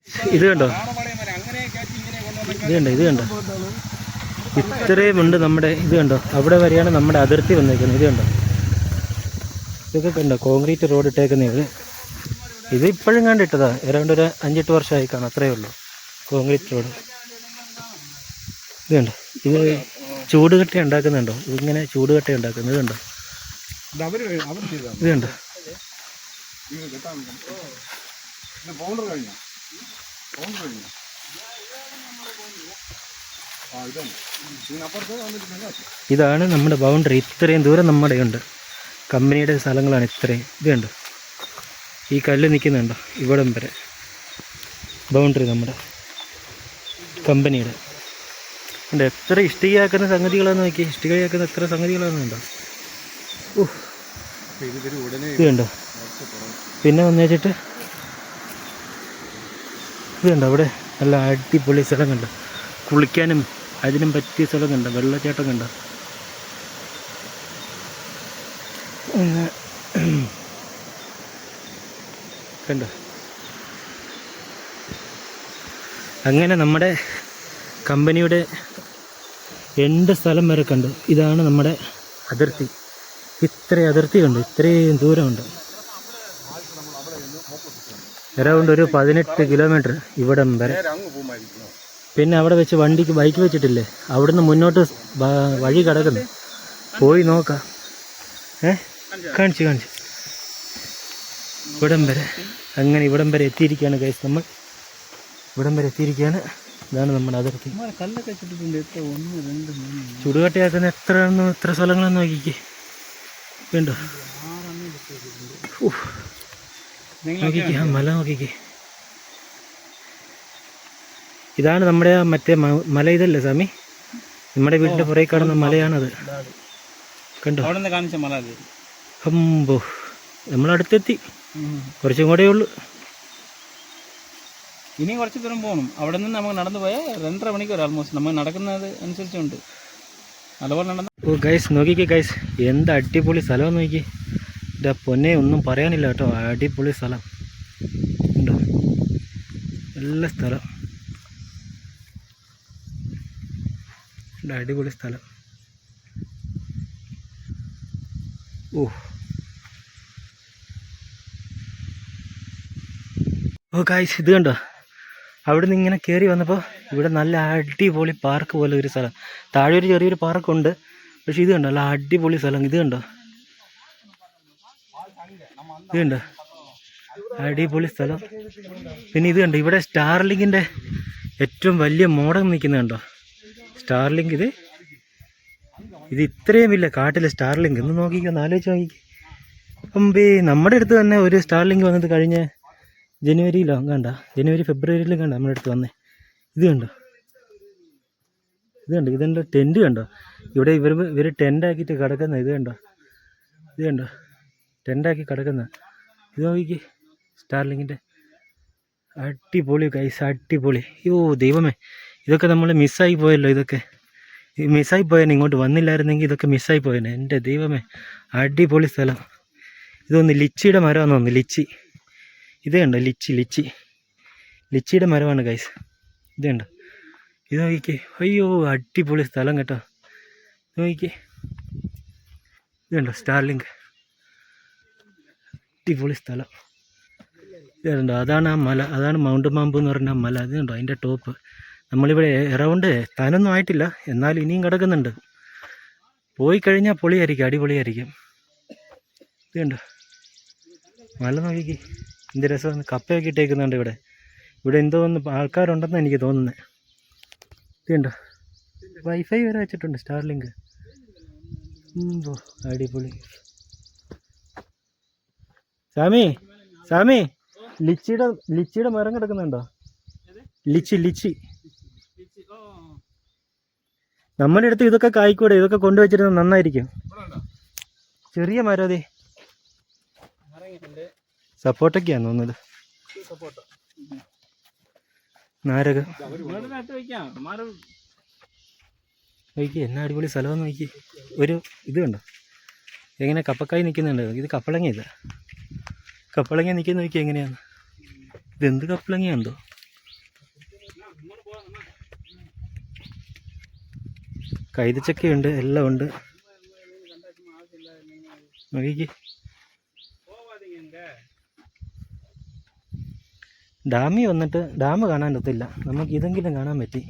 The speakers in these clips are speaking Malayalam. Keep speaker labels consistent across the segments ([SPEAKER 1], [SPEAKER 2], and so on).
[SPEAKER 1] ഇത് കണ്ടോ, ഇത് കണ്ടോ, ഇത്രയും ഉണ്ട് നമ്മുടെ. ഇത് കണ്ടോ, അവിടെ വരെയാണ് നമ്മുടെ അതിർത്തി വന്നേക്കുന്നത്. ഇത് കണ്ടോ, ഇതൊക്കെ കണ്ടോ, കോൺക്രീറ്റ് റോഡ് ഇട്ടേക്കുന്നത്. ഇത് ഇപ്പോഴും കണ്ടിട്ടതാ, ഏതാണ്ട് ഒരു 5-8 വർഷമായി കാണാം, അത്രയേ ഉള്ളൂ കോൺക്രീറ്റ് റോഡ്. ഇത് കണ്ടോ, ഇത് ചൂടുകട്ട ഉണ്ടാക്കുന്നുണ്ടോ, ഇങ്ങനെ ചൂടുകട്ട ഉണ്ടാക്കുന്നത് കണ്ടോ, ഇത് കണ്ടോ. ഇതാണ് നമ്മുടെ ബൗണ്ടറി. ഇത്രയും ദൂരം നമ്മുടെ ഉണ്ട്, കമ്പനിയുടെ സ്ഥലങ്ങളാണ് ഇത്രയും. ഇത് കണ്ടോ, ഈ കല്ല് നിൽക്കുന്നുണ്ടോ, ഇവിടം വരെ ബൗണ്ടറി നമ്മുടെ കമ്പനിയുടെ ഉണ്ട്. എത്ര ഇഷ്ടികയാക്കുന്ന സംഗതികളാന്ന് നോക്കി, ഇഷ്ടികയാക്കുന്ന എത്ര സംഗതികളാണെന്നുണ്ടോ. ഇത് കണ്ടോ, പിന്നെ വന്നേച്ചിട്ട് ഇത് കണ്ടോ, അവിടെ നല്ല അടിപൊളി സ്ഥലം കണ്ടോ, കുളിക്കാനും അതിനും പറ്റിയ സ്ഥലം കണ്ടോ, വെള്ളച്ചാട്ടം കണ്ടോ. കണ്ടോ, അങ്ങനെ നമ്മുടെ കമ്പനിയുടെ എൻഡ് സ്ഥലം വരെ കണ്ടു. ഇതാണ് നമ്മുടെ അതിർത്തി. ഇത്രയും അതിർത്തി കണ്ടു, ഇത്രയും ദൂരമുണ്ട്. അറൗണ്ട് ഒരു 18 കിലോമീറ്റർ ഇവിടം വരെ. പിന്നെ അവിടെ വെച്ച് വണ്ടിക്ക് ബൈക്ക് വെച്ചിട്ടില്ലേ, അവിടുന്ന് മുന്നോട്ട് വഴി കിടക്കുന്നു, പോയി നോക്കാം. കാണിച്ചു ഇവിടം വരെ. അങ്ങനെ ഇവിടം വരെ എത്തിയിരിക്കുകയാണ് ഗൈസ്, നമ്മൾ ഇവിടം വരെ എത്തിയിരിക്കുകയാണ്. ഇതാണ് നമ്മുടെ അതിർത്തി. ചുടുകട്ടയാക്കുന്ന എത്ര സ്ഥലങ്ങളെന്ന് നോക്കിക്കേ. വേണ്ടോ, നോക്കിക്കേ, ആ മല നോക്കിക്കേ. ഇതാണ് നമ്മുടെ മറ്റേ മല. ഇതല്ലേ സ്വാമി, നമ്മുടെ വീടിൻ്റെ പുറകെ കാണുന്ന മലയാണത്. കണ്ടോ, അമ്പോ, നമ്മളടുത്തെത്തി. കുറച്ചും കൂടെ ഉള്ളു,
[SPEAKER 2] ഇനി കുറച്ച് ദൂരം പോകണം. അവിടെ നിന്ന് നമുക്ക് നടന്നു പോയാൽ 2.5 മണിക്കൂർ ഓൾമോസ്റ്റ്. നമ്മൾ നടക്കുന്നത് അനുസരിച്ചുണ്ട്, അതുപോലെ നടന്നു.
[SPEAKER 1] ഓ ഗൈസ്, നോക്കിക്കേ ഗൈസ്, എന്ത് അടിപൊളി സ്ഥലം നോക്കി. എൻ്റെ പൊന്നെ, ഒന്നും പറയാനില്ല കേട്ടോ, അടിപൊളി സ്ഥലം ഉണ്ടോ, നല്ല സ്ഥലം, അടിപൊളി സ്ഥലം. ഓ ഗൈസ്, ഇത് കണ്ടോ, അവിടെ നിന്ന് ഇങ്ങനെ കയറി വന്നപ്പോൾ ഇവിടെ നല്ല അടിപൊളി പാർക്ക് പോലെ ഒരു സ്ഥലം. താഴെ ഒരു ചെറിയൊരു പാർക്കുണ്ട്, പക്ഷെ ഇത് കണ്ടോ, നല്ല അടിപൊളി സ്ഥലം. ഇത് കണ്ടോ, ഇത് കണ്ടോ, അടിപൊളി സ്ഥലം. പിന്നെ ഇത് കണ്ടോ, ഇവിടെ സ്റ്റാർലിങ്കിൻ്റെ ഏറ്റവും വലിയ മോഡൽ നിൽക്കുന്നുണ്ടോ, സ്റ്റാർലിങ്ക്. ഇത് ഇത്രയും ഇല്ല കാട്ടിലെ സ്റ്റാർലിങ്ക്. ഒന്ന് നോക്കിക്കോ, ഒന്ന് ആലോചിച്ച് നോക്കിക്കോ. അമ്പേ, നമ്മുടെ അടുത്ത് തന്നെ ഒരു സ്റ്റാർലിങ്ക് വന്നത് കഴിഞ്ഞ ജനുവരിയിലോ കണ്ട, ഫെബ്രുവരിയിലും കണ്ട നമ്മുടെ അടുത്ത് വന്നേ. ഇത് കണ്ടോ, ഇതിൻ്റെ ടെൻറ്റ് കണ്ടോ, ഇവിടെ ഇവർ ടെൻ്റാക്കിയിട്ട് കിടക്കുന്നത്. ഇത് കണ്ടോ, ടെൻ്റാക്കി കിടക്കുന്ന. ഇത് നോക്കിക്കേ, സ്റ്റാർലിങ്ങിൻ്റെ അടിപൊളി ഗൈസ്, അടിപൊളി. അയ്യോ ദൈവമേ, ഇതൊക്കെ നമ്മൾ മിസ്സായി പോയല്ലോ. ഇതൊക്കെ മിസ്സായി പോയേനെ, ഇങ്ങോട്ട് വന്നില്ലായിരുന്നെങ്കിൽ ഇതൊക്കെ മിസ്സായി പോയേനെ. എൻ്റെ ദൈവമേ, അടിപൊളി സ്ഥലം. ഇതൊന്ന് ലിച്ചിയുടെ മരമാണെന്ന് തോന്നുന്നു, ലിച്ചി. ഇത് കണ്ടോ, ലിച്ചിയുടെ മരമാണ് ഗൈസ്. ഇത് കണ്ടോ, ഇത് നോക്കിക്കേ. അയ്യോ അടിപൊളി സ്ഥലം കേട്ടോ, ഇത് നോക്കിക്കേ. ഇത് കണ്ടോ, സ്റ്റാർലിങ്ക്, അടിപൊളി സ്ഥലം. ഇത് കണ്ടോ, അതാണ് ആ മല, അതാണ് മൗണ്ട് മാമ്പു എന്ന് പറഞ്ഞ മല. അത് കണ്ടോ, അതിൻ്റെ ടോപ്പ്. നമ്മളിവിടെ എറൗണ്ട് താനൊന്നും ആയിട്ടില്ല, എന്നാലും ഇനിയും കിടക്കുന്നുണ്ട്. പോയി കഴിഞ്ഞാൽ പൊളിയായിരിക്കും, അടിപൊളിയായിരിക്കും. ഇത് കണ്ടോ, മല നോക്കിക്കേ, എന്ത് രസമാണ്. കപ്പയൊക്കെ ഇട്ടേക്കുന്നുണ്ട് ഇവിടെ എന്തോ ഒന്ന് ആൾക്കാരുണ്ടെന്ന് എനിക്ക് തോന്നുന്നത്. ഇത് കണ്ടോ, വൈഫൈ വരെ വെച്ചിട്ടുണ്ട്, സ്റ്റാർലിങ്ക്. അടിപൊളി. സാമി ലിച്ചിയുടെ മരം കിടക്കുന്നുണ്ടോ, ലിച്ചി. നമ്മുടെ അടുത്ത് ഇതൊക്കെ കായ്ക്കൂടെ, ഇതൊക്കെ കൊണ്ടുവച്ചിരുന്നത് നന്നായിരിക്കും. ചെറിയ മരം, അതെ, സപ്പോർട്ടൊക്കെയാന്ന് തോന്നുന്നത്, നാരകം. നോക്കി, എന്നാ അടിപൊളി സ്ഥലമെന്ന് നോക്കി. ഒരു ഇത് കണ്ടോ, എങ്ങനെ കപ്പക്കായി നിൽക്കുന്നുണ്ട്. ഇത് കപ്പളങ്ങ നിൽക്കുന്ന നോക്കി എങ്ങനെയാണ്. ഇതെന്ത് കപ്പളങ്ങയാണെന്തോ. കൈതച്ചക്കയുണ്ട്, എല്ലാം ഉണ്ട്. നോക്കിക്ക്, ഡാമിൽ വന്നിട്ട് ഡാം കാണാൻ പറ്റില്ല, നമുക്ക് ഇതെങ്കിലും കാണാൻ പറ്റി.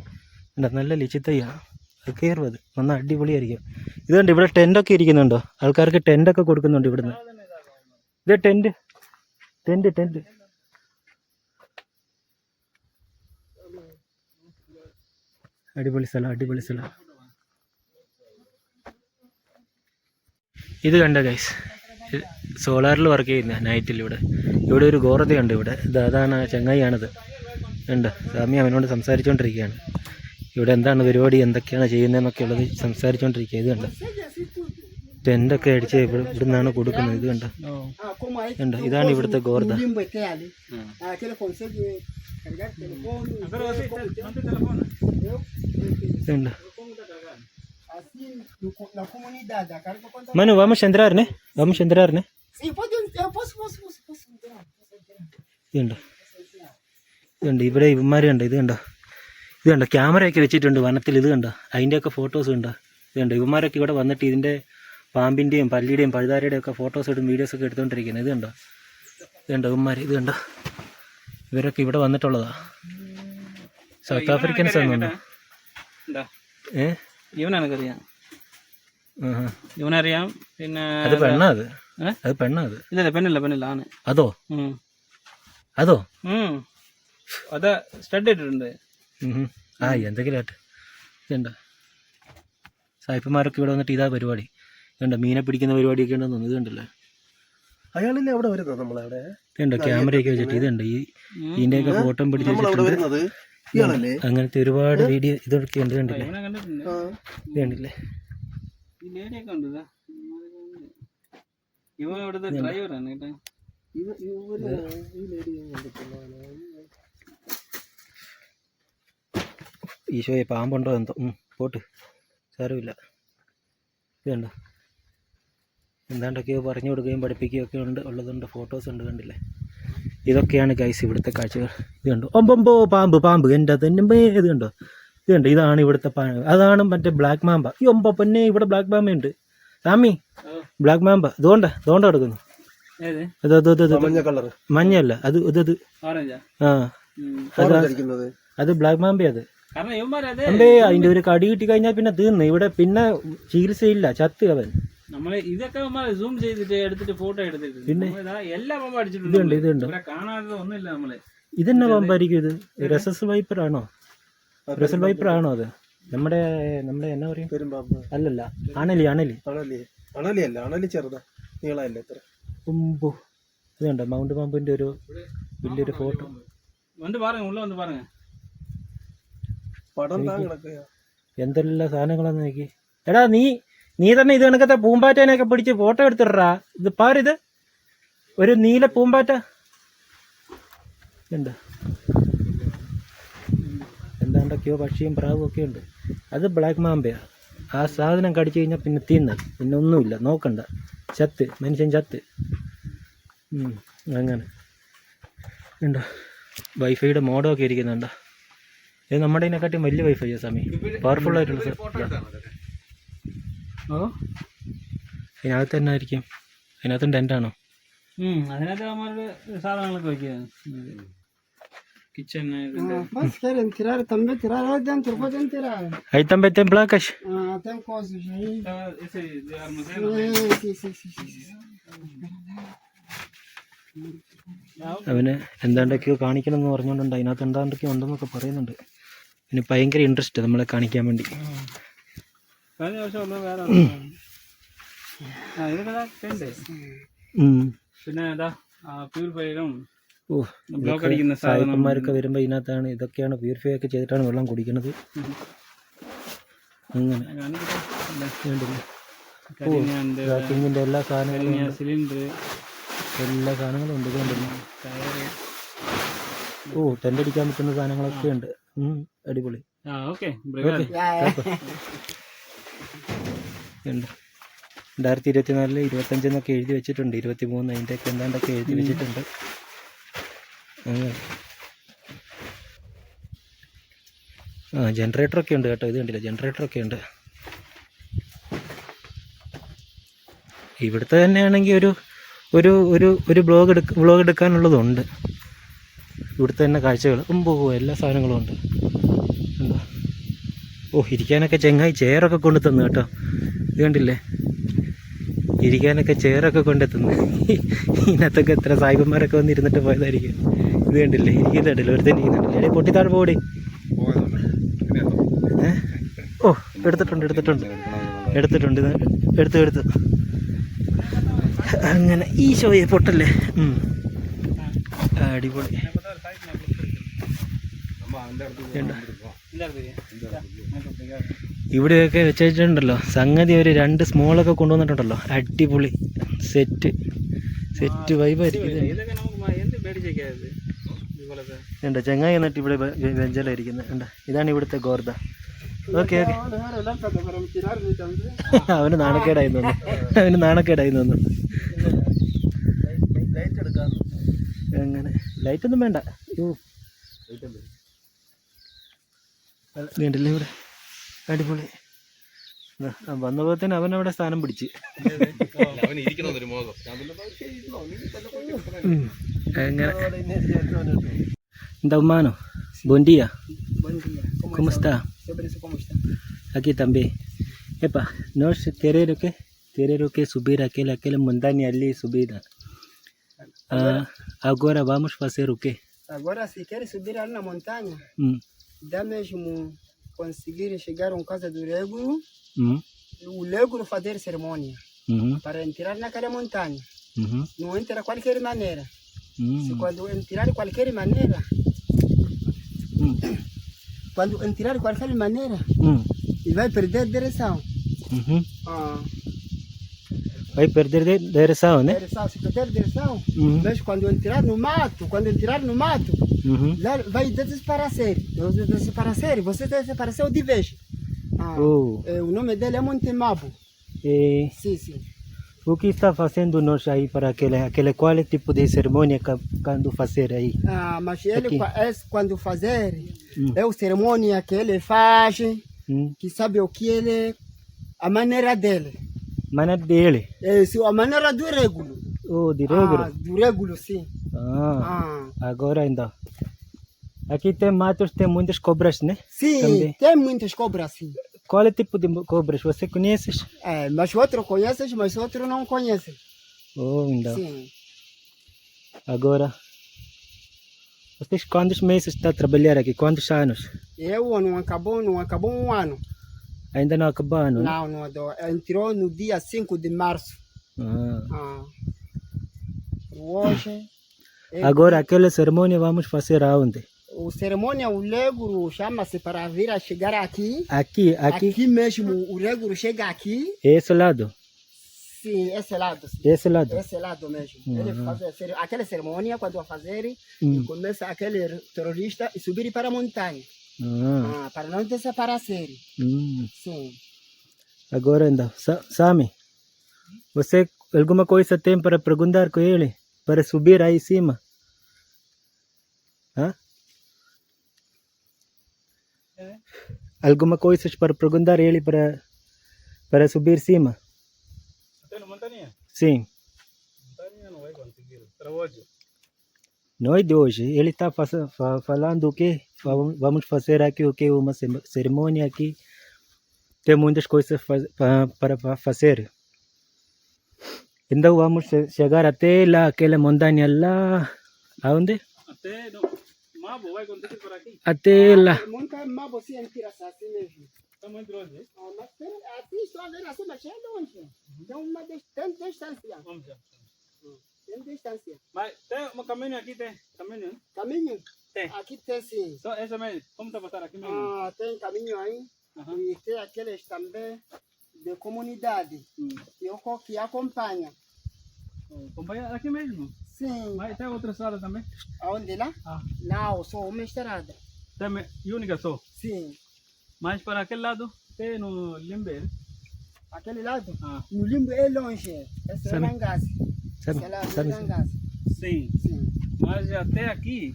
[SPEAKER 1] നല്ല ലിച്ചിത്തയ്യാണ്, അത് കയറും, അത് അടിപൊളിയായിരിക്കും. ഇതുണ്ട്, ഇവിടെ ടെൻ്റൊക്കെ ഇരിക്കുന്നുണ്ടോ, ആൾക്കാർക്ക് ടെൻ്റൊക്കെ കൊടുക്കുന്നുണ്ട് ഇവിടുന്ന്. ഇത് ടെൻ്റ് ടെൻ്റ് ടെൻ്റ് അടിപൊളി സ്ഥലം, അടിപൊളി സ്ഥലം. ഇത് കണ്ട ഗൈസ്, സോളാറിൽ വർക്ക് ചെയ്യുന്ന നൈറ്റിൽ ഇവിടെ ഒരു ഗോറതയുണ്ട് ഇവിടെ. അതാണ് ആ ചങ്ങായിയാണത്. ഉണ്ട്, സ്വാമി അവനോട് സംസാരിച്ചുകൊണ്ടിരിക്കുകയാണ്. ഇവിടെ എന്താണ് പരിപാടി, എന്തൊക്കെയാണ് ചെയ്യുന്നതെന്നൊക്കെ ഉള്ളത് സംസാരിച്ചുകൊണ്ടിരിക്കുക. ഇത് കണ്ട ടെൻ്റൊക്കെ അടിച്ച് ഇവിടെ നിന്നാണ് കൊടുക്കുന്നത്. ഇത് കണ്ട ഉണ്ട്, ഇതാണ് ഇവിടുത്തെ ഗോർദ. ഇതുണ്ട്. Mano, vamos entrar, né? Vamos entrar, né?
[SPEAKER 3] Sim, eu posso.
[SPEAKER 1] ഇതുണ്ട്, ഇതുണ്ട്, ഇവിടെ ഇവന്മാരുണ്ട്. ഇത് കണ്ടോ, ഇത് കണ്ടോ, ക്യാമറയൊക്കെ വെച്ചിട്ടുണ്ട് വനത്തിൽ. ഇത് കണ്ടോ, അതിൻ്റെയൊക്കെ ഫോട്ടോസ് ഉണ്ടോ. ഇത് കണ്ടോ, ഇവന്മാരൊക്കെ ഇവിടെ വന്നിട്ട് ഇതിൻ്റെ പാമ്പിൻ്റെയും പല്ലിയുടെയും പഴുതാരയുടെയും ഒക്കെ ഫോട്ടോസ് ഇടും, വീഡിയോസൊക്കെ എടുത്തുകൊണ്ടിരിക്കുന്നത്. ഇത് കണ്ടോ, ഇത് കണ്ടോ ഇവന്മാർ. ഇത് കണ്ടോ, ഇവരൊക്കെ ഇവിടെ വന്നിട്ടുള്ളതാ. South Afrikaans ആണെന്നുണ്ടോ?
[SPEAKER 2] ഇവനെനിക്കറിയാം, ഇവനറിയാം. പിന്നെ
[SPEAKER 1] അത് പെണ്ണാ, അത് പെണ്ണാ. അത്
[SPEAKER 2] ഇല്ല, പെണ്ണില്ല ആണ്.
[SPEAKER 1] അതോ അതോ
[SPEAKER 2] അത് സ്റ്റഡ് ഇട്ടിട്ടുണ്ട്.
[SPEAKER 1] ആ എന്തെങ്കിലും ആയിട്ട്. ഇതുണ്ട്, സായിപ്പന്മാരൊക്കെ ഇവിടെ വന്നിട്ട് ഇതാ പരിപാടി. ഇതുണ്ട്, മീനെ പിടിക്കുന്ന പരിപാടിയൊക്കെ ഉണ്ടെന്ന് തോന്നുന്നു. ഇതുണ്ടല്ലേ,
[SPEAKER 4] അയാളല്ലേ അവിടെ വരുന്നത് നമ്മളവിടെ.
[SPEAKER 1] ഇതുണ്ട്, ക്യാമറയൊക്കെ വെച്ചിട്ട്. ഇതുണ്ട്, ഇതിൻ്റെയൊക്കെ ഫോട്ടോ പിടിച്ച് വെച്ചിട്ടുണ്ട്. അങ്ങനത്തെ ഒരുപാട് വീഡിയോ ഇതൊക്കെ ഉണ്ട്. കണ്ടില്ലേ, ഇത് കണ്ടില്ലേ.
[SPEAKER 2] ഇവൻ ഇവിടുത്തെ ഡ്രൈവറാണ് കേട്ടോ.
[SPEAKER 1] ഈശോയെ, പാമ്പുണ്ടോ എന്തോ, പോട്ട്, സാരമില്ല. ഇതുണ്ട്, എന്താണ്ടൊക്കെയോ പറഞ്ഞു കൊടുക്കുകയും പഠിപ്പിക്കുകയൊക്കെ ഉള്ളതുണ്ട്, ഫോട്ടോസ് ഉണ്ട്. കണ്ടില്ലേ, ഇതൊക്കെയാണ് ഗൈസ് ഇവിടുത്തെ കാഴ്ചകൾ. ഇത് കണ്ടോ, ഒമ്പോ പാമ്പ് എൻ്റെ തന്നെ. ഇത് കണ്ടോ, ഇത് കണ്ടോ, ഇതാണ് ഇവിടുത്തെ അതാണ് മറ്റേ ബ്ലാക്ക് മാമ്പ. ഈ ഒമ്പ പൊന്നെ, ഇവിടെ ബ്ലാക്ക് മാമ്പയുണ്ട്. സാമി, ബ്ലാക്ക് മാമ്പ ഇതുകൊണ്ട് കിടക്കുന്നു. മഞ്ഞല്ല, അത് ആ, അത് ബ്ലാക്ക് മാമ്പ. അത് അമ്പേ, അതിന്റെ ഒരു കടി കിട്ടി കഴിഞ്ഞാൽ പിന്നെ തീർന്നു. ഇവിടെ പിന്നെ ചികിത്സയില്ല, ചത്ത് അവൻ.
[SPEAKER 2] നമ്മള് ഇതൊക്കെ സൂം ചെയ്തിട്ട് എടുത്തിട്ട് ഫോട്ടോ എടുത്തിട്ട്
[SPEAKER 1] പിന്നെ
[SPEAKER 2] എല്ലാ പാമ്പ് അടിച്ചിട്ടുണ്ട്.
[SPEAKER 1] ഇതുണ്ട്,
[SPEAKER 2] കാണാതെ ഒന്നുമില്ല. നമ്മള്
[SPEAKER 1] ഇതെന്നാ പാമ്പായിരിക്കും ഇത്? റസൽ വൈപ്പർ ആണോ അത്? നമ്മുടെ എന്നാ പറയും, അല്ലല്ല,
[SPEAKER 4] അണലി ചെറുതാ, നീളല്ല എത്ര.
[SPEAKER 1] ഇത് കണ്ടോ, മൗണ്ട് പാമ്പിന്റെ ഒരു വലിയൊരു ഫോട്ടോ.
[SPEAKER 2] ഉള്ള പാരുங்க
[SPEAKER 1] എന്തെല്ലാം സാധനങ്ങളാന്ന് നോക്കി. എടാ, നീ തന്നെ ഇത് കണക്കത്തെ പൂമ്പാറ്റേനെയൊക്കെ പിടിച്ച് ഫോട്ടോ എടുത്തിടാ. ഇത് പാരിത് ഒരു നീല പൂമ്പാറ്റ ഉണ്ട്. എന്താണ്ടൊക്കെയോ പക്ഷിയും പ്രാവും ഒക്കെ ഉണ്ട്. അത് ബ്ലാക്ക് മാമ്പയാ. ആ സാധനം കടിച്ചു കഴിഞ്ഞാൽ പിന്നെ തിന്നായി, പിന്നെ ഒന്നുമില്ല, നോക്കണ്ട, ചത്ത്, മനുഷ്യൻ ചത്ത്. അങ്ങനെ ഉണ്ടോ, വൈഫൈയുടെ മോഡൊക്കെ ഇരിക്കുന്നുണ്ടോ. ഇത് നമ്മുടെ ഇതിനെക്കാട്ടിയും വലിയ വൈഫൈയാ സ്വാമി, പവർഫുൾ ആയിട്ടുള്ള. ഇതിനകത്ത് തന്നെ ആയിരിക്കും, അതിനകത്തും ടെൻ്റാണോ?
[SPEAKER 2] അതിനകത്ത് നമ്മളുടെ സാധനങ്ങളൊക്കെ വയ്ക്കുക. Kitchen
[SPEAKER 1] Aí também tem placas.
[SPEAKER 3] Tem coisas aí.
[SPEAKER 1] അവന് എന്താണ്ടൊക്കെയോ കാണിക്കണം എന്ന് പറഞ്ഞുകൊണ്ടുണ്ട്. അതിനകത്ത് എന്താണ്ടൊക്കെയോ ഉണ്ടെന്നൊക്കെ പറയുന്നുണ്ട്. പിന്നെ ഭയങ്കര ഇൻട്രസ്റ്റ് നമ്മളെ കാണിക്കാൻ വേണ്ടി.
[SPEAKER 2] പിന്നെ പ്യൂരിഫയറും
[SPEAKER 1] സായിപ്പന്മാരൊക്കെ വരുമ്പോൾ ഇതിനകത്താണ്, ഇതൊക്കെയാണ് പ്യൂരിഫൈ ഒക്കെ ചെയ്തിട്ടാണ് വെള്ളം കുടിക്കുന്നത്. അങ്ങനെ കിങ്ങിൻ്റെ എല്ലാ സാധനങ്ങളും,
[SPEAKER 2] സിലിണ്ടർ,
[SPEAKER 1] എല്ലാ സാധനങ്ങളും ഉണ്ട്. ഇതുകൊണ്ടല്ലോ ടെൻ്റ് അടിക്കാൻ പറ്റുന്ന സാധനങ്ങളൊക്കെ ഉണ്ട്. അടിപൊളി. ഉണ്ട്. 2024 25 എന്നൊക്കെ എഴുതി വെച്ചിട്ടുണ്ട്. 23 അതിൻ്റെയൊക്കെ എന്താണ്ടൊക്കെ എഴുതി വെച്ചിട്ടുണ്ട്. അങ്ങനെ ആ ജനറേറ്ററൊക്കെ ഉണ്ട് കേട്ടോ, ഇത് കണ്ടില്ല ജനറേറ്ററൊക്കെ ഉണ്ട്. ഇവിടുത്തെ തന്നെയാണെങ്കിൽ ഒരു ഒരു ഒരു ഒരു വ്ളോഗ് എടുക്കാനുള്ളതുണ്ട്. ഇവിടുത്തെ തന്നെ കാഴ്ചകൾ എല്ലാ സാധനങ്ങളും ഉണ്ട്. എന്താ ഇരിക്കാനൊക്കെ ചെങ്ങായി ചെയറൊക്കെ കൊണ്ടു തന്നു കേട്ടോ. ഇത് കണ്ടില്ലേ, ഇരിക്കാനൊക്കെ ചെയറൊക്കെ കൊണ്ടെത്തുന്നു. ഇതിനകത്തൊക്കെ എത്ര സായിബന്മാരൊക്കെ വന്നിരുന്നിട്ട് പോയതായിരിക്കും. ഇത് കണ്ടില്ലേ, ഇരിക്കുന്നുണ്ടല്ലോ, ഒരുത്തന്നെ ഇരിക്കുന്നുണ്ടല്ലേ. പൊട്ടിത്താഴ് പോടി. എടുത്തിട്ടുണ്ട് ഇത് എടുത്തു. അങ്ങനെ ഈ ഷോയെ പൊട്ടല്ലേ. അടിപൊളി. ഇവിടെയൊക്കെ വെച്ചിട്ടുണ്ടല്ലോ സംഗതി, ഒരു 2 സ്മോളൊക്കെ കൊണ്ടുവന്നിട്ടുണ്ടല്ലോ. അടിപൊളി സെറ്റ് വൈബായിരിക്കും. ഉണ്ട് ചങ്ങായി എന്നിട്ട് ഇവിടെ വെഞ്ചലായിരിക്കുന്നത് ഉണ്ട്. ഇതാണ് ഇവിടുത്തെ ഗോർദ. ഓക്കെ അവന് നാണക്കേടായി തോന്നുന്നു. അങ്ങനെ ലൈറ്റൊന്നും വേണ്ട. വേണ്ടില്ല ഇവിടെ അടിപൊളി. വന്നപ്പോൾ തന്നെ അവനവിടെ സ്ഥാനം പിടിച്ച്. അങ്ങനെ എന്താ ഉമ്മാനോ? Buendia ¿Cómo está? Aquí también. Epa, nós querer que subir aquela montanha ali subida. Agora vamos fazer o quê?
[SPEAKER 3] Agora, se quer subir ali na montanha, dá mesmo conseguir chegar em casa do Léguro, o Léguro fazer cerimônia para entrar naquela montanha. Não entra de qualquer maneira. Se quando entrar de qualquer maneira, ele vai perder direção.
[SPEAKER 1] Vai perder direção, né?
[SPEAKER 3] Se perder direção, mas quando entrar no mato, lá vai desaparecer. Você desapareceu de vez. O nome dele é Montemabo. Sim.
[SPEAKER 1] O que está fazendo nós aí para aquele qual tipo de cerimônia quando fazer aí?
[SPEAKER 3] Mas ele quando fazer é a cerimônia que ele faz, que sabe o que ele, a maneira dele.
[SPEAKER 1] Maneira dele?
[SPEAKER 3] A maneira do Régulo.
[SPEAKER 1] De Régulo?
[SPEAKER 3] Do Régulo, sim.
[SPEAKER 1] Agora então. Aqui tem matos, tem muitas cobras, né?
[SPEAKER 3] Sim,
[SPEAKER 1] também.
[SPEAKER 3] Tem muitas cobras, sim.
[SPEAKER 1] Qual é o tipo de cobras? Você conhece?
[SPEAKER 3] Mas outro conhece, mas outro não conhece.
[SPEAKER 1] Então.
[SPEAKER 3] Sim.
[SPEAKER 1] Agora, vocês quantos meses estão a trabalhar aqui? Quantos anos?
[SPEAKER 3] Não acabou um ano.
[SPEAKER 1] Ainda não acabou ano?
[SPEAKER 3] Não. Entrou no dia 5 de março. Hoje.
[SPEAKER 1] Agora, aquela cerimônia vamos fazer aonde?
[SPEAKER 3] O cerimônia, o Léguro chama-se para vir a chegar aqui.
[SPEAKER 1] Aqui
[SPEAKER 3] mesmo, o Léguro chega aqui.
[SPEAKER 1] Esse lado?
[SPEAKER 3] Sim, esse lado. Sim.
[SPEAKER 1] Esse lado?
[SPEAKER 3] Esse lado mesmo. Ele faz aquela cerimônia, quando vai fazer, e começa aquele terrorista e subir para a montanha. Para não desaparecer. Sim.
[SPEAKER 1] Agora então, Sami, você alguma coisa tem para perguntar com ele? Para subir aí em cima? Alguma coisa para perguntar ele para subir cima?
[SPEAKER 2] Até na montanha?
[SPEAKER 1] Sim.
[SPEAKER 2] Montanha não vai conseguir. Para hoje.
[SPEAKER 1] Não é de hoje. Ele está falando o quê? Vamos fazer aqui o quê? Uma cerimônia aqui. Tem muitas coisas para fazer. Então vamos chegar até lá, aquela montanha lá. Aonde?
[SPEAKER 2] Até no Mabo vai conseguir por aqui.
[SPEAKER 1] Até lá.
[SPEAKER 3] Montanha Mabo se entira assim mesmo.
[SPEAKER 2] Está muito longe.
[SPEAKER 3] Mas aqui só ver assim, mas é longe. Tem distância.
[SPEAKER 2] Vamos já.
[SPEAKER 3] Tem distância.
[SPEAKER 2] Mas tem um caminho aqui, tem caminho?
[SPEAKER 3] Caminho?
[SPEAKER 2] Tem.
[SPEAKER 3] Aqui tem sim.
[SPEAKER 2] Só essa mesmo. Como está passar aqui mesmo?
[SPEAKER 3] Tem caminho aí. E tem aqueles também de comunidade que acompanha.
[SPEAKER 2] Acompanha aqui mesmo?
[SPEAKER 3] Sim.
[SPEAKER 2] Mas tem outra sala também?
[SPEAKER 3] Aonde lá? Não, só uma estrada.
[SPEAKER 2] Tem única só?
[SPEAKER 3] Sim.
[SPEAKER 2] Mas para aquele lado tem no Limbe?
[SPEAKER 3] Aquele lado? No Limbo é longe. Essa é Langase.
[SPEAKER 2] Sim.
[SPEAKER 3] Sim.
[SPEAKER 2] Mas até aqui,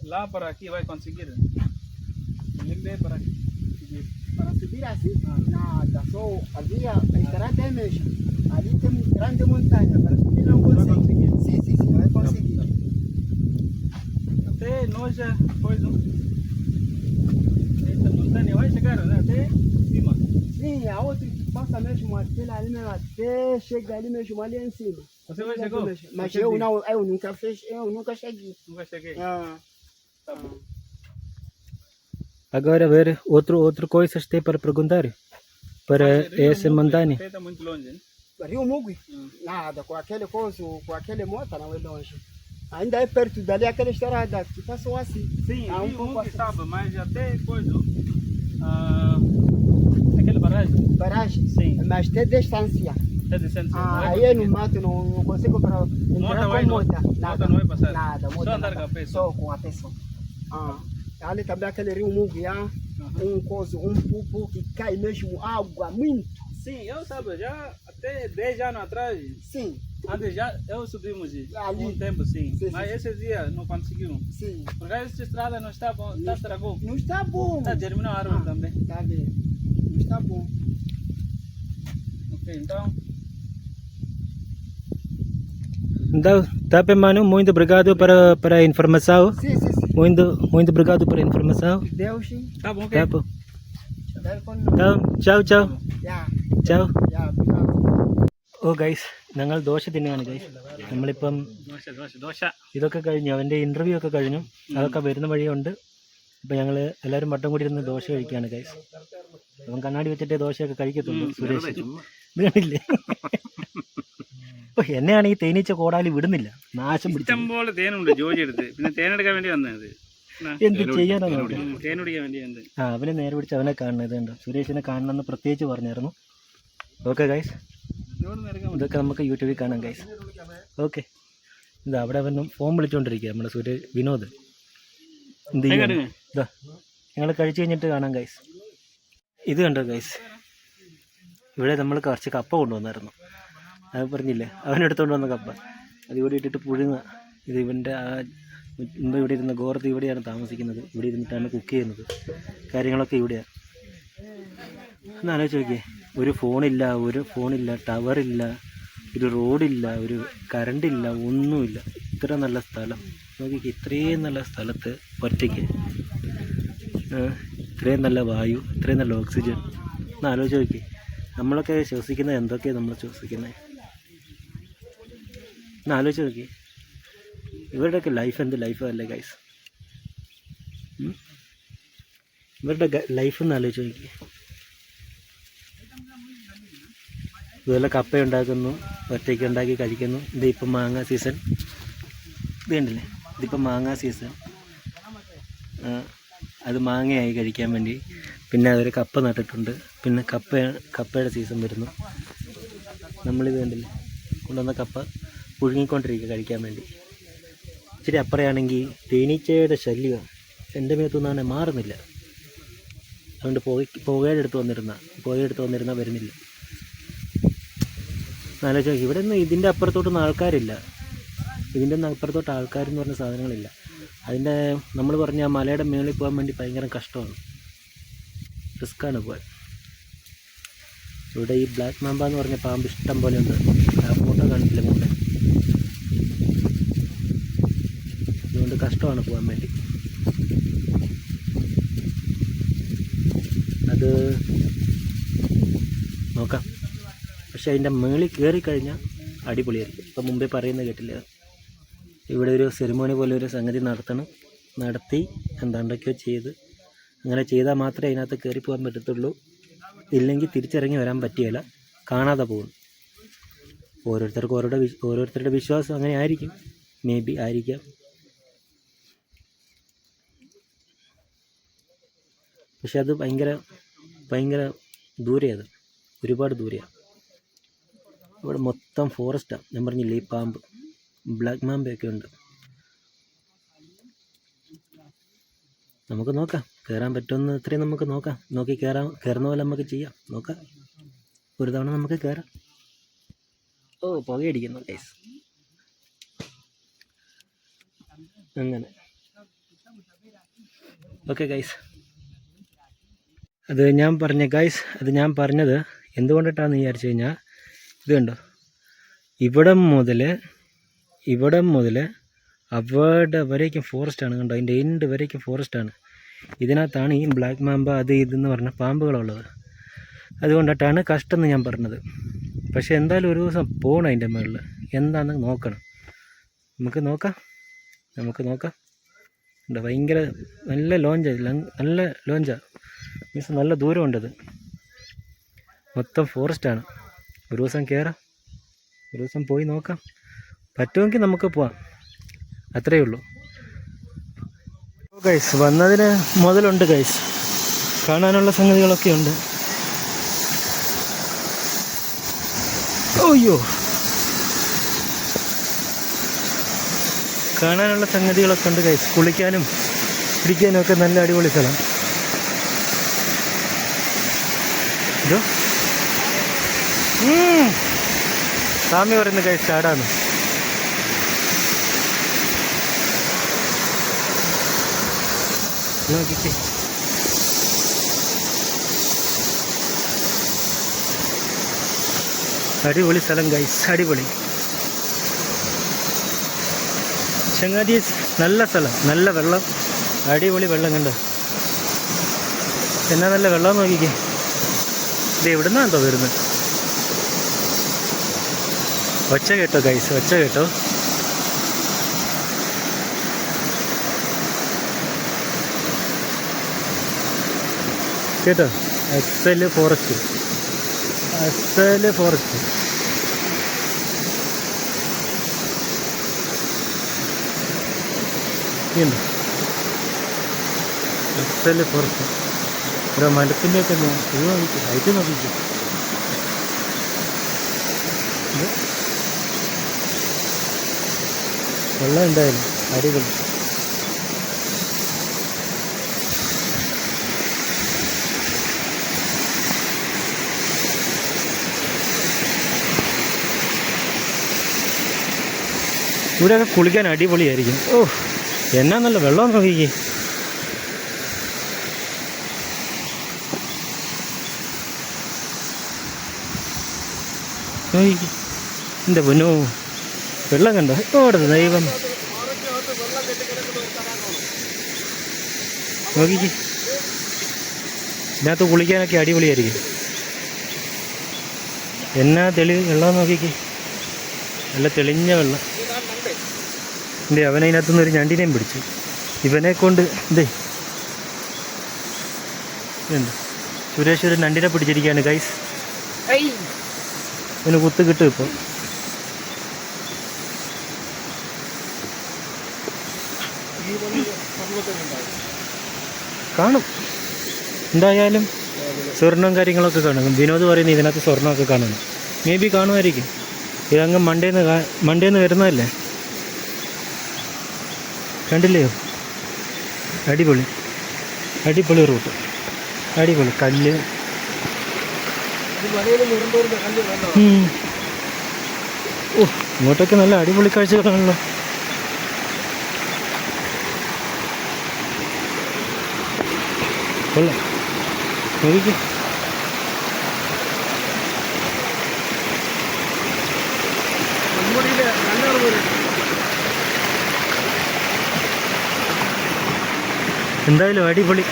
[SPEAKER 2] lá para aqui vai conseguir?
[SPEAKER 3] Para subir assim? Nada, só havia entrada é mesmo. Ali tem grande montanha, para subir não consegue. Sim, não vai conseguir.
[SPEAKER 2] Até nós já, pois não. Essa montanha vai chegar, né? Até cima.
[SPEAKER 3] Sim, a outra que passa mesmo aquela ali mesmo, até chega ali mesmo, ali em cima.
[SPEAKER 2] Você vai chegar?
[SPEAKER 3] Mas
[SPEAKER 2] Você
[SPEAKER 3] eu
[SPEAKER 2] viu?
[SPEAKER 3] não, eu nunca cheguei.
[SPEAKER 2] Nunca cheguei.
[SPEAKER 3] Ah,
[SPEAKER 2] Tá bom.
[SPEAKER 1] Agora, ver, outro coisas tem para perguntar? Para essa montanha?
[SPEAKER 2] Até tá muito longe, né?
[SPEAKER 3] Rio Mugui? Nada, com aquele coisa, com aquele moto não é longe. Ainda é perto dali aquela estrada que passou assim.
[SPEAKER 2] Sim,
[SPEAKER 3] Ah,
[SPEAKER 2] Rio
[SPEAKER 3] pouco
[SPEAKER 2] Mugui
[SPEAKER 3] assim.
[SPEAKER 2] sabe, mas até coisa. Aquela barragem.
[SPEAKER 3] Barragem?
[SPEAKER 2] Sim.
[SPEAKER 3] Mas tem distância.
[SPEAKER 2] Tá dizendo assim.
[SPEAKER 3] Aí é no mato, não consigo para entrar
[SPEAKER 2] vai
[SPEAKER 3] com
[SPEAKER 2] não-
[SPEAKER 3] moto.
[SPEAKER 2] moto não vai passar.
[SPEAKER 3] Nada,
[SPEAKER 2] Só
[SPEAKER 3] moto
[SPEAKER 2] andar
[SPEAKER 3] nada.
[SPEAKER 2] com a pé só.
[SPEAKER 3] Só com a pessoa. Ali também aquele rio Mugui, um pupo que cai mesmo água muito.
[SPEAKER 2] Sim, eu sabe, já até 10 anos atrás,
[SPEAKER 3] Sim,
[SPEAKER 2] antes já eu subimos
[SPEAKER 3] Ali.
[SPEAKER 2] um tempo sim,
[SPEAKER 3] Sim,
[SPEAKER 2] mas
[SPEAKER 3] sim.
[SPEAKER 2] esse dia não conseguimos.
[SPEAKER 3] sim.
[SPEAKER 2] Porque essa estrada não está bom, está estragou.
[SPEAKER 3] Não está bom.
[SPEAKER 2] Está germinou a árvore também.
[SPEAKER 3] Tá vendo? Não está bom.
[SPEAKER 2] Ok, então,
[SPEAKER 1] Então, tá bem, mano. Muito obrigado para a informação.
[SPEAKER 3] Sim.
[SPEAKER 1] Muito obrigado pela informação.
[SPEAKER 3] Deus,
[SPEAKER 2] tá bom, ok.
[SPEAKER 1] Tá bom.
[SPEAKER 3] welcome.
[SPEAKER 1] Então, tchau.
[SPEAKER 3] Yeah,
[SPEAKER 1] Ciao.
[SPEAKER 3] obrigado.
[SPEAKER 1] Oh guys ഞങ്ങൾ ദോശ തിന്നുകയാണ് ഗൈസ് നമ്മളിപ്പം
[SPEAKER 2] ദോശ
[SPEAKER 1] ഇതൊക്കെ കഴിഞ്ഞു അവൻ്റെ ഇൻ്റർവ്യൂ ഒക്കെ കഴിഞ്ഞു അതൊക്കെ വരുന്ന വഴിയുണ്ട് ഇപ്പം ഞങ്ങൾ എല്ലാവരും വട്ടം കൂടി ഇരുന്ന് ദോശ കഴിക്കുകയാണ് ഗൈസ് അപ്പം കണ്ണാടി വെച്ചിട്ടേ ദോശയൊക്കെ കഴിക്കത്തുള്ളൂ സുരേഷ് ഇത് കണ്ടില്ലേ അപ്പോൾ എന്നെയാണെങ്കിൽ തേനീച്ച കോടാലി വിടുന്നില്ല നാശം പിടിച്ചു
[SPEAKER 2] ഇഷ്ടം പോലെ തേനുണ്ട് ജോലി എടുത്ത് പിന്നെ തേനെടുക്കാൻ വേണ്ടി വന്നത്
[SPEAKER 1] എന്ത് ചെയ്യാനാണ് നോക്കി
[SPEAKER 2] തേൻ കുടിക്കാൻ വേണ്ടി വന്നത്
[SPEAKER 1] ആ അവനെ നേരെ പിടിച്ച് അവനെ കാണുന്നത് ഉണ്ട് സുരേഷിനെ കാണണമെന്ന് പ്രത്യേകിച്ച് പറഞ്ഞായിരുന്നു ഓക്കെ ഗൈസ് ഇതൊക്കെ നമുക്ക് യൂട്യൂബിൽ കാണാം ഗൈസ് ഓക്കെ ഇത് അവിടെ അവനും ഫോൺ വിളിച്ചുകൊണ്ടിരിക്കുക നമ്മുടെ വിനോദ് എന്ത് ചെയ്യാൻ ഇതാ ഞങ്ങൾ കഴിച്ച് കഴിഞ്ഞിട്ട് കാണാം ഗൈസ് ഇത് കണ്ടോ ഗൈസ് ഇവിടെ നമ്മൾ കുറച്ച് കപ്പ കൊണ്ടുവന്നായിരുന്നു അത് പറഞ്ഞില്ലേ അവനെടുത്തുകൊണ്ട് വന്ന കപ്പ അത് ഇവിടെ ഇട്ടിട്ട് പുഴുങ്ങുക ഇത് ഇവൻ്റെ ആ മുമ്പ് ഇവിടെ ഇരുന്ന ഗോർത്ത് ഇവിടെയാണ് താമസിക്കുന്നത് ഇവിടെ ഇരുന്നിട്ടാണ് കുക്ക് ചെയ്യുന്നത് കാര്യങ്ങളൊക്കെ ഇവിടെയാണ് ഒന്ന് ആലോചിച്ച് നോക്കിയേ ഒരു ഫോണില്ല ടവറില്ല ഒരു റോഡില്ല ഒരു കറണ്ടില്ല ഒന്നുമില്ല ഇത്ര നല്ല സ്ഥലം നോക്കിക്കേ ഇത്രയും നല്ല സ്ഥലത്ത് ഒറ്റയ്ക്ക് ഇത്രയും നല്ല വായു ഇത്രയും നല്ല ഓക്സിജൻ ഒന്ന് ആലോചിച്ച് നോക്കി നമ്മളൊക്കെ ശ്വസിക്കുന്നത് എന്തൊക്കെയാണ് നമ്മൾ ശ്വസിക്കുന്നത് ഒന്ന് ആലോചിച്ച് നോക്കി ഇവരുടെയൊക്കെ ലൈഫ് എന്ത് ലൈഫല്ലേ ഗൈസ് ഇവരുടെ ലൈഫ് ഒന്ന് ആലോചിച്ച് നോക്കി ഇതുപോലെ കപ്പ ഉണ്ടാക്കുന്നു ഒറ്റയ്ക്ക് ഉണ്ടാക്കി കഴിക്കുന്നു ഇതിപ്പം മാങ്ങ സീസൺ ഇത് കണ്ടില്ലേ ഇതിപ്പം മാങ്ങ സീസൺ അത് മാങ്ങയായി കഴിക്കാൻ വേണ്ടി പിന്നെ അതൊരു കപ്പ നട്ടിട്ടുണ്ട് പിന്നെ കപ്പയുടെ സീസൺ വരുന്നു നമ്മളിത് കണ്ടില്ലേ കൊണ്ടുവന്ന കപ്പ പുഴുങ്ങിക്കൊണ്ടിരിക്കുക കഴിക്കാൻ വേണ്ടി ഇച്ചിരി അപ്പുറയാണെങ്കിൽ തേനീച്ചയുടെ ശല്യം എൻ്റെ മേത്തുനിന്നാണ് മാറുന്നില്ല അതുകൊണ്ട് പുകയെടുത്ത് വന്നിരുന്ന വരുന്നില്ല ആലോചിച്ച് നോക്കി ഇവിടെ ഒന്നും ഇതിൻ്റെ അപ്പുറത്തോട്ടൊന്നും ആൾക്കാരില്ല ഇതിൻ്റെ ഒന്നും അപ്പുറത്തോട്ട് ആൾക്കാരെന്ന് പറഞ്ഞ സാധനങ്ങളില്ല അതിൻ്റെ നമ്മൾ പറഞ്ഞ ആ മലയുടെ മുകളിൽ പോകാൻ വേണ്ടി ഭയങ്കര കഷ്ടമാണ് റിസ്ക്കാണ് പോകാൻ ഇവിടെ ഈ ബ്ലാക്ക് മാമ്പ എന്ന് പറഞ്ഞ പാമ്പ് ഇഷ്ടം പോലെ ഉണ്ട് ആ ഫോട്ടോ കാണിച്ചില്ല മുമ്പേ അതുകൊണ്ട് കഷ്ടമാണ് പോകാൻ വേണ്ടി അത് നോക്കാം പക്ഷെ അതിൻ്റെ മുകളിൽ കയറിക്കഴിഞ്ഞാൽ അടിപൊളിയായിരിക്കും ഇപ്പം മുമ്പേ പറയുന്നത് കേട്ടില്ല ഇവിടെ ഒരു സെറിമോണി പോലെ ഒരു സംഗതി നടത്തി എന്താണ്ടൊക്കെയോ ചെയ്ത് അങ്ങനെ ചെയ്താൽ മാത്രമേ അതിനകത്ത് കയറി പോകാൻ പറ്റത്തുള്ളൂ ഇല്ലെങ്കിൽ തിരിച്ചിറങ്ങി വരാൻ പറ്റുകയില്ല കാണാതെ പോകും ഓരോരുത്തരുടെ വിശ്വാസം അങ്ങനെ ആയിരിക്കും മേ ബി ആയിരിക്കാം പക്ഷെ അത് ഭയങ്കര ദൂരെയാണ് ഒരുപാട് ദൂരെയാണ് ഇവിടെ മൊത്തം ഫോറസ്റ്റാണ് ഞാൻ പറഞ്ഞില്ലേ ഈ പാമ്പ് ബ്ലാക്ക് മാമ്പയൊക്കെ ഉണ്ട് നമുക്ക് നോക്കാം കയറാൻ പറ്റുമെന്ന് ഇത്രയും നമുക്ക് നോക്കാം നോക്കി കയറുന്ന പോലെ നമുക്ക് ചെയ്യാം നോക്കാം ഒരു തവണ നമുക്ക് കയറാം ഓ പുകയടിക്കുന്നു ഗൈസ് അങ്ങനെ ഓക്കെ ഗൈസ് അത് ഞാൻ പറഞ്ഞ ഗൈസ്, അത് ഞാൻ പറഞ്ഞത് എന്തുകൊണ്ടിട്ടാണെന്ന് വിചാരിച്ചു കഴിഞ്ഞാൽ, ഇത് കണ്ടോ, ഇവിടം മുതൽ അവിടെ വരേക്കും ഫോറസ്റ്റാണ്. കണ്ടോ, അതിൻ്റെ എൻഡ് വരേക്കും ഫോറസ്റ്റാണ്. ഇതിനകത്താണ് ഈ ബ്ലാക്ക് മാമ്പ അത് ഇതെന്ന് പറഞ്ഞ പാമ്പുകളുള്ളത്. അതുകൊണ്ടിട്ടാണ് കഷ്ടമെന്ന് ഞാൻ പറഞ്ഞത്. പക്ഷേ എന്തായാലും ഒരു ദിവസം പോകണം അതിൻ്റെ മുകളിൽ, എന്താണെന്ന് നോക്കണം. നമുക്ക് നോക്കാം. ഉണ്ട്, ഭയങ്കര നല്ല ലോഞ്ചാണ്, മീൻസ് നല്ല ദൂരമുണ്ടത്, മൊത്തം ഫോറസ്റ്റാണ്. ഒരു ദിവസം കയറാം, ഒരു ദിവസം പോയി നോക്കാം. പറ്റുമെങ്കിൽ നമുക്ക് പോവാം, അത്രയേ ഉള്ളൂ. ഗൈസ്, വന്നതിന് മുതലുണ്ട് ഗൈസ്, കാണാനുള്ള സംഗതികളൊക്കെ ഉണ്ട്. അയ്യോ, കാണാനുള്ള സംഗതികളൊക്കെ ഉണ്ട് ഗൈസ്. കുളിക്കാനും പിടിക്കാനും ഒക്കെ നല്ല അടിപൊളി സ്ഥലം. ഇതോ സ്വാമി പറയുന്ന ഗൈസ് ചാടാന്ന്. നോക്കിക്കേ, അടിപൊളി സ്ഥലം ഗൈസ്, അടിപൊളി. ചങ്ങാതി നല്ല സ്ഥലം, നല്ല വെള്ളം, അടിപൊളി വെള്ളം. കണ്ടോ എന്നാ നല്ല വെള്ളം, നോക്കിക്കേ. ഇത് എവിടുന്നാന്തോ വരുന്നത്? ഒച്ച കേട്ടോ ഗൈസ്, ഒച്ച കേട്ടോ. കേട്ടോ, അസല് ഫോറസ്റ്റ്. അസല് ഫോറസ്റ്റ്. ഓരോ മരത്തിൻ്റെയൊക്കെ ഹൈറ്റ് നോക്കിക്കും. വെള്ളം ഉണ്ടായാലും അടിപൊളി. ഇവിടെയൊക്കെ കുളിക്കാൻ അടിപൊളിയായിരിക്കും. ഓ, എന്നാ നല്ല വെള്ളം നോക്കിക്കേ. എൻ്റെ പൊന്നോ, വെള്ളം കണ്ടോ? ഓടെ ദൈവം, നോക്കിക്കേ. ഇതിനകത്ത് കുളിക്കാനൊക്കെ അടിപൊളിയായിരിക്കും. എന്നാ വെള്ളം നോക്കിക്കേ, നല്ല തെളിഞ്ഞ വെള്ളം. എൻ്റെ അവനതിനകത്തുനിന്ന് ഒരു ഞണ്ടിനെയും പിടിച്ചു. ഇവനെ കൊണ്ട് സുരേഷ് ഒരു ഞണ്ടിനെ പിടിച്ചിരിക്കുകയാണ് ഗൈസ്. ഇവന് കുത്ത് കിട്ടും ഇപ്പോൾ. കാണും, എന്തായാലും സ്വർണ്ണവും കാര്യങ്ങളൊക്കെ കാണും. വിനോദ് പറയുന്നത് ഇതിനകത്ത് സ്വർണ്ണമൊക്കെ കാണുന്നു. മേ ബി കാണുമായിരിക്കും. ഇതങ്ങ് മണ്ടേന്ന് വരുന്നതല്ലേ. കണ്ടില്ലയോ, അടിപൊളി റൂട്ട്, അടിപൊളി കല്ല്. ഓ, ഇങ്ങോട്ടൊക്കെ നല്ല അടിപൊളി കാഴ്ചകളാണല്ലോ. കൊള്ളാം, നോക്കിക്കേ. എന്തായാലും അടിപൊളി.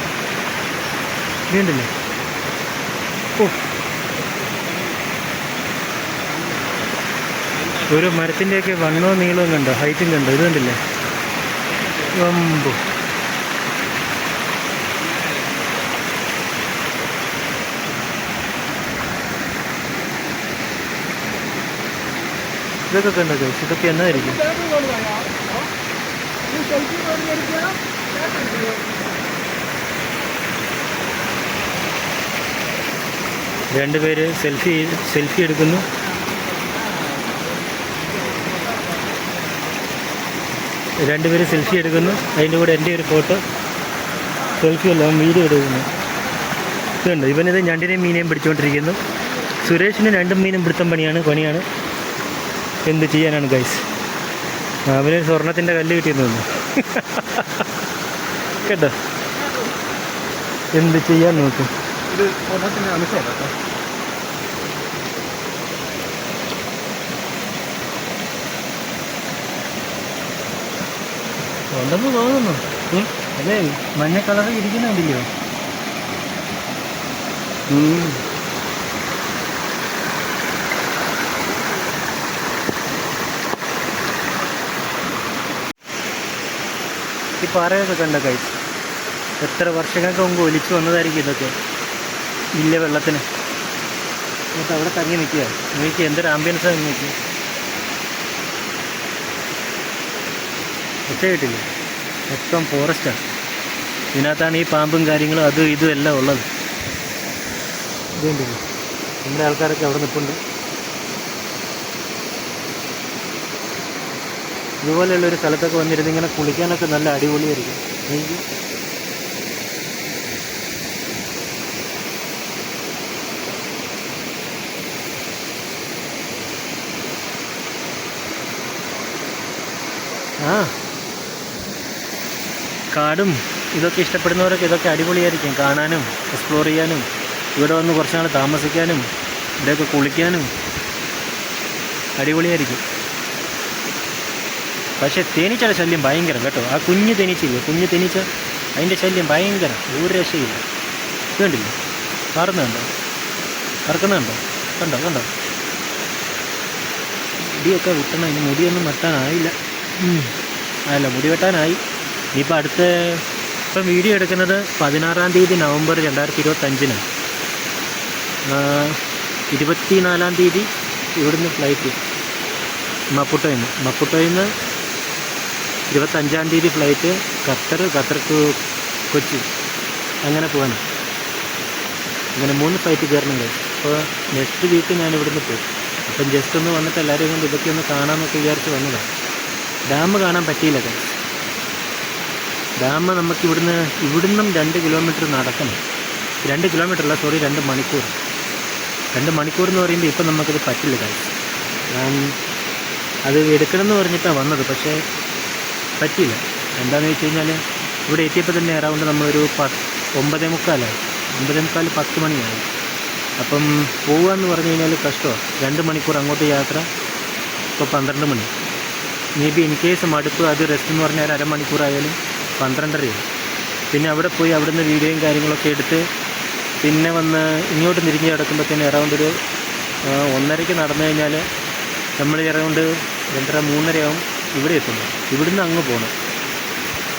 [SPEAKER 1] വേണ്ടില്ലേ? ഓ, ഒരു മരത്തിൻ്റെയൊക്കെ വണ്ണവും നീളവും കണ്ടോ, ഹൈറ്റും കണ്ടോ? ഇത് കണ്ടില്ലേ? ഇതൊക്കെ കണ്ടോ ഗൈസ്? ഇതൊക്കെ എന്നായിരിക്കും? രണ്ടുപേര് സെൽഫി എടുക്കുന്നു. അതിൻ്റെ കൂടെ എൻ്റെ ഒരു ഫോട്ടോ. സെൽഫി എല്ലാം വീഡിയോ എടുക്കുന്നു. ഇതുണ്ട്, ഇവനിത് ഞണ്ടിനെയും മീനെയും പിടിച്ചുകൊണ്ടിരിക്കുന്നു. സുരേഷിന് രണ്ടും മീനും പിടുത്തം പണിയാണ്. എന്ത് ചെയ്യാനാണ് ഗൈസ്? അവന് സ്വർണത്തിൻ്റെ കല്ല് കിട്ടിയെന്ന് തോന്നുന്നു. കേട്ടോ, എന്ത് ചെയ്യാൻ നോക്കും.
[SPEAKER 4] ഇത് ഒന്നത്തിൻ്റെ അംശമാണ് കേട്ടോ.
[SPEAKER 1] ഉണ്ടെന്ന് തോന്നുന്നു. അതെ, മഞ്ഞ കളറ് ഇരിക്കുന്നുണ്ടല്ലോ. ഈ പാറയൊക്കെ കണ്ട കൈസ്, എത്ര വർഷങ്ങൾക്ക് മുമ്പ് ഒലിച്ചു വന്നതായിരിക്കും ഇതൊക്കെ വലിയ വെള്ളത്തിന്. എന്നിട്ട് അവിടെ തങ്ങി നിൽക്കുക. നോക്കി എന്തൊരു ആംബിയൻസാണ് നോക്കി. ഒച്ച കിട്ടില്ല, മൊത്തം ഫോറസ്റ്റാണ്. ഇതിനകത്താണ് ഈ പാമ്പും കാര്യങ്ങളും അതും ഇതും എല്ലാം ഉള്ളത്. ഇതുണ്ടല്ലോ, നമ്മുടെ ആൾക്കാരൊക്കെ അവിടെ നിൽപ്പുണ്ട്. ഇതുപോലെയുള്ളൊരു സ്ഥലത്തൊക്കെ വന്നിരുന്ന് ഇങ്ങനെ കുളിക്കാനൊക്കെ നല്ല അടിപൊളിയായിരിക്കും. എനിക്ക് കാടും ഇതൊക്കെ ഇഷ്ടപ്പെടുന്നവരൊക്കെ ഇതൊക്കെ അടിപൊളിയായിരിക്കും കാണാനും എക്സ്പ്ലോർ ചെയ്യാനും. ഇവിടെ വന്ന് കുറച്ച് നാൾ താമസിക്കാനും ഇവിടെയൊക്കെ കുളിക്കാനും അടിപൊളിയായിരിക്കും. പക്ഷേ തേനീച്ചയുടെ ശല്യം ഭയങ്കരം കേട്ടോ. ആ കുഞ്ഞു തേനീച്ചയില്ലേ, കുഞ്ഞു തേനീച്ച, അതിൻ്റെ ശല്യം ഭയങ്കരം, ഒരു രക്ഷയില്ല. വേണ്ടില്ലേ, മാറുന്നുണ്ടോ, കറക്കുന്നുണ്ടോ, കണ്ടോ കണ്ടോ. മുടിയൊക്കെ വെട്ടണം. ഇനി മുടിയൊന്നും വെട്ടാനായില്ല. അല്ല, മുടി വെട്ടാനായി. ഇനിയിപ്പോൾ ഇപ്പം വീഡിയോ എടുക്കുന്നത് 16 തീയതി നവംബർ 2025 24 തീയതി ഇവിടുന്ന് ഫ്ലൈറ്റ് മപ്പുട്ടോയിൽ നിന്ന് 25 തീയതി ഫ്ലൈറ്റ് ഖത്തർ ടു കൊച്ചി, അങ്ങനെ പോകാനാണ്. അങ്ങനെ 3 ഫ്ലൈറ്റ് കയറണുണ്ട്. അപ്പോൾ നെക്സ്റ്റ് വീക്ക് ഞാൻ ഇവിടുന്ന് പോകും. അപ്പം ജസ്റ്റ് ഒന്ന് വന്നിട്ട് എല്ലാവരെയും കൊണ്ട് ഇതൊക്കെ ഒന്ന് കാണാമെന്നൊക്കെ വിചാരിച്ച് വന്നതാണ്. ഡാം കാണാൻ പറ്റിയില്ല. ഡാം നമുക്ക് ഇവിടുന്നും 2 കിലോമീറ്റർ നടക്കണം. 2 കിലോമീറ്റർ അല്ല, സോറി, 2 മണിക്കൂർ. 2 മണിക്കൂർ എന്ന് പറയുമ്പോൾ ഇപ്പം നമുക്കത് പറ്റില്ല. ഞാൻ അത് എടുക്കണമെന്ന് പറഞ്ഞിട്ടാണ് വന്നത്, പക്ഷേ പറ്റിയില്ല. എന്താണെന്ന് വെച്ച് കഴിഞ്ഞാൽ ഇവിടെ എത്തിയപ്പോൾ തന്നെ അറൗണ്ട് നമ്മളൊരു 9:45 10 മണിയായി. അപ്പം പോവുകയെന്ന് പറഞ്ഞു കഴിഞ്ഞാൽ കഷ്ടമാണ്. 2 മണിക്കൂർ അങ്ങോട്ട് യാത്ര, ഇപ്പോൾ 12 മണി. മേ ബി ഇൻ കേസ് മടുപ്പ്, അത് റെസ്റ്റ് എന്ന് പറഞ്ഞാൽ 1/2 മണിക്കൂറായാലും 12:30. പിന്നെ അവിടെ പോയി അവിടുന്ന് വീഡിയോയും കാര്യങ്ങളൊക്കെ എടുത്ത് പിന്നെ വന്ന് ഇങ്ങോട്ട് തിരിഞ്ഞ് കിടക്കുമ്പോഴത്തേന് അറൗണ്ട് ഒരു 1:30 നടന്നു കഴിഞ്ഞാൽ നമ്മൾ അറൗണ്ട് 2:30-3:30 ആവും ഇവിടെ എത്തുന്നു. ഇവിടുന്ന് അങ്ങ് പോകണം.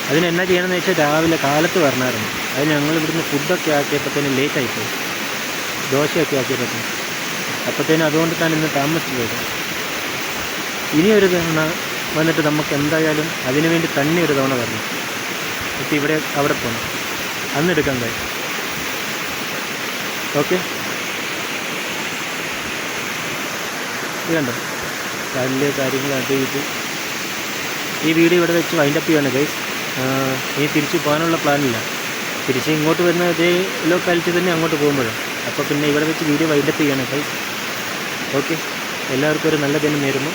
[SPEAKER 1] അതിന് എന്നാ ചെയ്യണമെന്ന് വെച്ചാൽ രാവിലെ കാലത്ത് വരണമായിരുന്നു. അത് ഞങ്ങൾ ഇവിടുന്ന് ഫുഡൊക്കെ ആക്കിയപ്പോഴത്തേന് ലേറ്റായിപ്പോയി, ദോശയൊക്കെ ആക്കിയപ്പോഴത്തേന്. അപ്പോഴത്തേനും അതുകൊണ്ടിട്ടാണ് ഇന്ന് താമസിച്ച് പോയത്. ഇനിയൊരു തവണ വന്നിട്ട് നമുക്ക് എന്തായാലും അതിനു വേണ്ടി തന്നെ ഒരു തവണ വരണം. എന്നിട്ട് അവിടെ പോകണം, അന്നെടുക്കാൻ കഴിയും. ഓക്കെ, ഇത് കണ്ടോ കല്ല് കാര്യങ്ങൾ അത് ഇത്. ഈ വീഡിയോ ഇവിടെ വെച്ച് വൈൻഡപ്പ് ചെയ്യാണ് ഗൈസ്. ഇനി തിരിച്ച് പോകാനുള്ള പ്ലാനില്ല. തിരിച്ച് ഇങ്ങോട്ട് വരുന്ന ഇതേ ലൊക്കാലിറ്റി തന്നെ അങ്ങോട്ട് പോകുമ്പോഴും. അപ്പോൾ പിന്നെ ഇവിടെ വെച്ച് വീഡിയോ വൈൻഡപ്പ് ചെയ്യാണ് ഗൈസ്. ഓക്കെ, എല്ലാവർക്കും ഒരു നല്ല ദിനം നേരുന്നു.